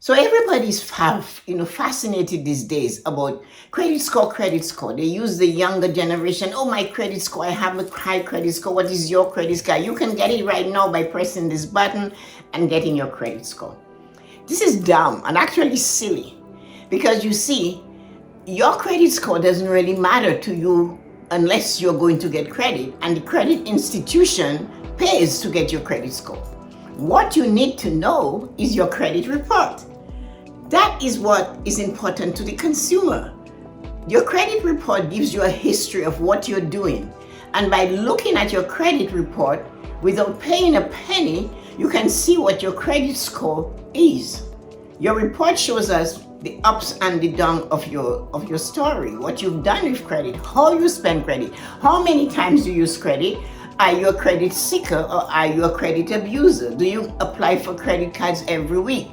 So everybody's fascinated these days about credit score, credit score. They use the younger generation. Oh, my credit score, I have a high credit score. What is your credit score? You can get it right now by pressing this button and getting your credit score. This is dumb and actually silly because you see, your credit score doesn't really matter to you unless you're going to get credit, and the credit institution pays to get your credit score. What you need to know is your credit report. That is what is important to the consumer. Your credit report gives you a history of what you're doing. And by looking at your credit report without paying a penny, you can see what your credit score is. Your report shows us the ups and the downs of your story, what you've done with credit, how you spend credit, how many times you use credit. Are you a credit seeker or are you a credit abuser? Do you apply for credit cards every week?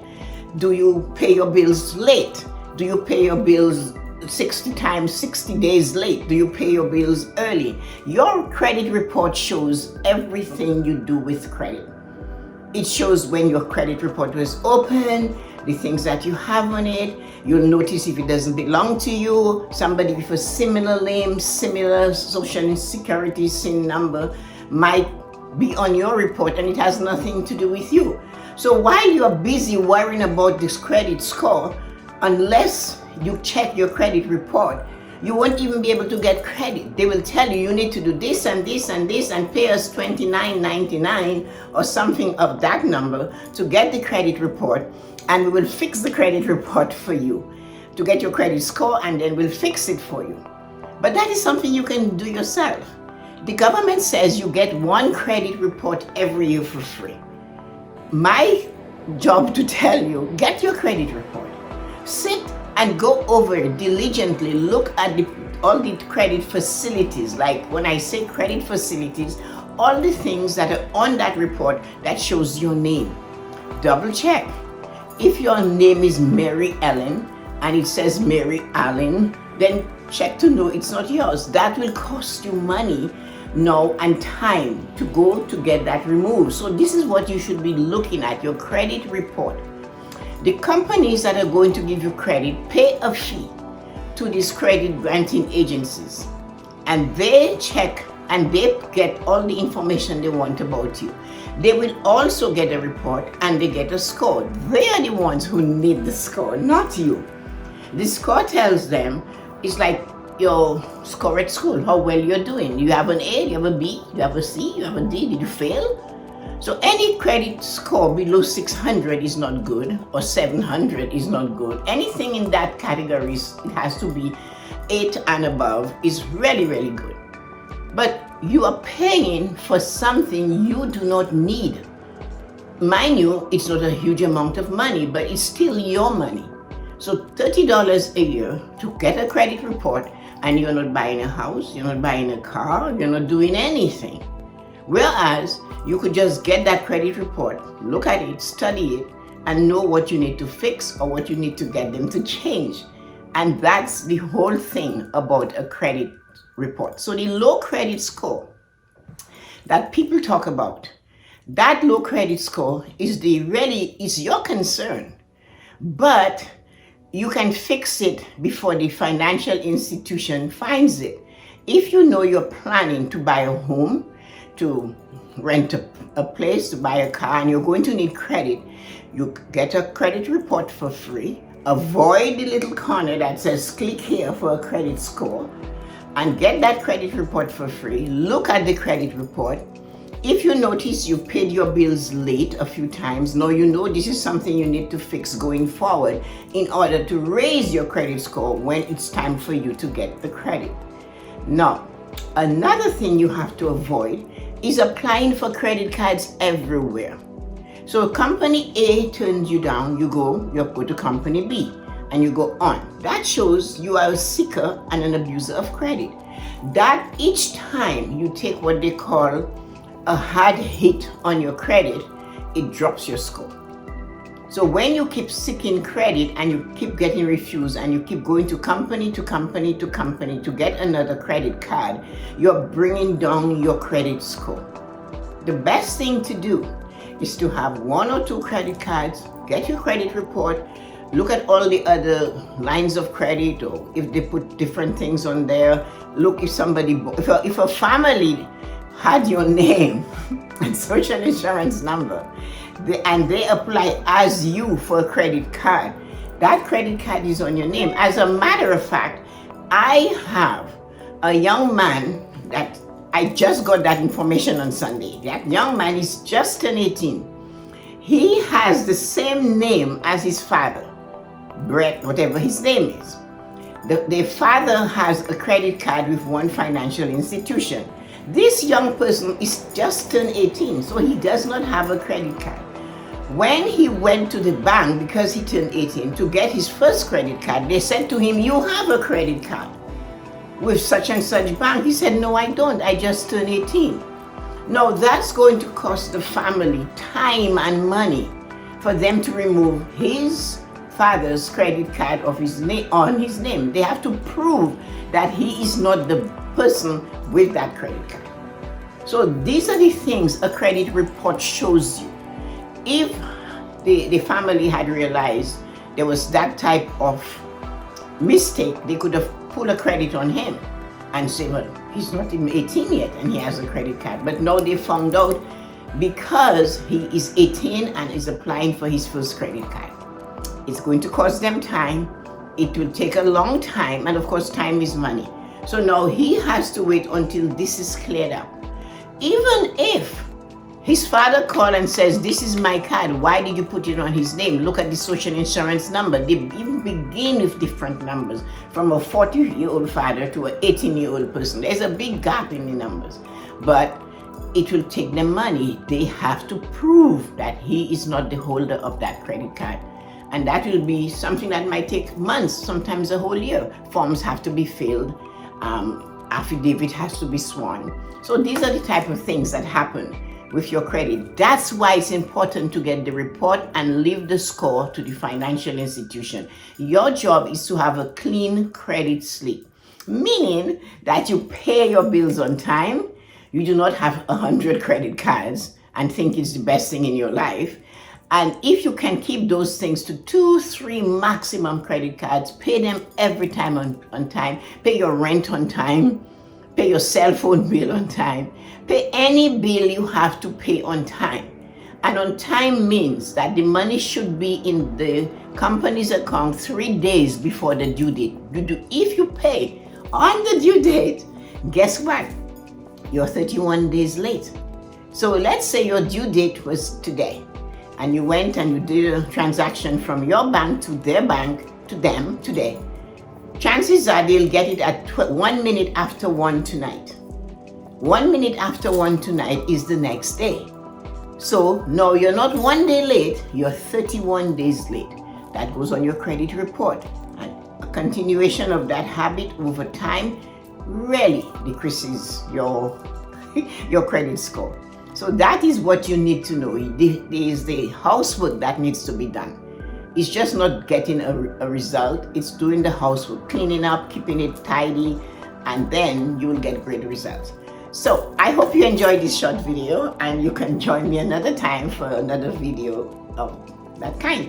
Do you pay your bills late? Do you pay your bills 60 days late? Do you pay your bills early? Your credit report shows everything you do with credit. It shows when your credit report was open, the things that you have on it. You'll notice if it doesn't belong to you, somebody with a similar name, similar social security SIN number might be on your report and it has nothing to do with you. So while you're busy worrying about this credit score, unless you check your credit report, you won't even be able to get credit. They will tell you need to do this and this and this and pay us $29.99 or something of that number to get the credit report, and we will fix the credit report for you to get your credit score, and then we'll fix it for you. But that is something you can do yourself. The government says you get one credit report every year for free. My job to tell you, get your credit report. Sit and go over it diligently. Look at all the credit facilities. Like when I say credit facilities, all the things that are on that report that shows your name. Double check. If your name is Mary Ellen and it says Mary Allen, then check to know it's not yours. That will cost you money now and time to go to get that removed. So this is what you should be looking at, your credit report. The companies that are going to give you credit pay a fee to these credit granting agencies, and they check and they get all the information they want about you. They will also get a report and they get a score. They are the ones who need the score, not you. The score tells them, it's like your score at school, how well you're doing. You have an A, you have a B, you have a C, you have a D. Did you fail? So any credit score below 600 is not good, or 700 is not good. Anything in that category, it has to be 8 and above, is really, really good. But you are paying for something you do not need. Mind you, it's not a huge amount of money, but it's still your money. So $30 a year to get a credit report, and you're not buying a house, you're not buying a car, you're not doing anything. Whereas you could just get that credit report, look at it, study it, and know what you need to fix or what you need to get them to change. And that's the whole thing about a credit report. So the low credit score that people talk about, that low credit score is your concern. But you can fix it before the financial institution finds it. If you know you're planning to buy a home, to rent a place, to buy a car, and you're going to need credit, you get a credit report for free. Avoid the little corner that says click here for a credit score, and get that credit report for free. Look at the credit report. If you notice you paid your bills late a few times, now you know this is something you need to fix going forward in order to raise your credit score when it's time for you to get the credit. Now, another thing you have to avoid is applying for credit cards everywhere. So company A turns you down, you go to company B and you go on. That shows you are a seeker and an abuser of credit. That each time you take what they call a hard hit on your credit, it drops your score. So when you keep seeking credit and you keep getting refused and you keep going to company to company to company to get another credit card, you're bringing down your credit score. The best thing to do is to have 1 or 2 credit cards, get your credit report, look at all the other lines of credit, or if they put different things on there. Look if somebody, if a family had your name and social insurance number, and they apply as you for a credit card, that credit card is on your name. As a matter of fact, I have a young man that I just got that information on Sunday. That young man is just turned 18. He has the same name as his father, Brett, whatever his name is. The father has a credit card with one financial institution. This young person is just turned 18, so he does not have a credit card. When he went to the bank, because he turned 18, to get his first credit card, they said to him, "You have a credit card with such and such bank." He said, "No, I don't. I just turned 18. No, that's going to cost the family time and money for them to remove his father's credit card of his name on his name. They have to prove that he is not the person with that credit card. So these are the things a credit report shows you. If the family had realized there was that type of mistake, they could have put a credit on him and say, well, he's not even 18 yet and he has a credit card. But now they found out because he is 18 and is applying for his first credit card. It's going to cost them time. It will take a long time, and of course time is money. So now he has to wait until this is cleared up. Even if his father calls and says, "This is my card, why did you put it on his name? Look at the social insurance number." They even begin with different numbers, from a 40-year-old father to an 18-year-old person. There's a big gap in the numbers, but it will take them money. They have to prove that he is not the holder of that credit card. And that will be something that might take months, sometimes a whole year. Forms have to be filled, affidavit has to be sworn. So these are the type of things that happen with your credit. That's why it's important to get the report and leave the score to the financial institution. Your job is to have a clean credit slate, meaning that you pay your bills on time. You do not have 100 credit cards and think it's the best thing in your life. And if you can keep those things to 2-3 maximum credit cards, pay them every time on time, pay your rent on time, pay your cell phone bill on time, pay any bill you have to pay on time. And on time means that the money should be in the company's account 3 days before the due date. If you pay on the due date, guess what? You're 31 days late. So let's say your due date was today, and you went and you did a transaction from your bank to their bank to them today. Chances are they'll get it at 1 minute after 1 tonight. 1 minute after 1 tonight is the next day. So no, you're not 1 day late, you're 31 days late. That goes on your credit report. And a continuation of that habit over time really decreases your credit score. So that is what you need to know. There is the housework that needs to be done. It's just not getting a result. It's doing the housework, cleaning up, keeping it tidy, and then you will get great results. So I hope you enjoyed this short video, and you can join me another time for another video of that kind.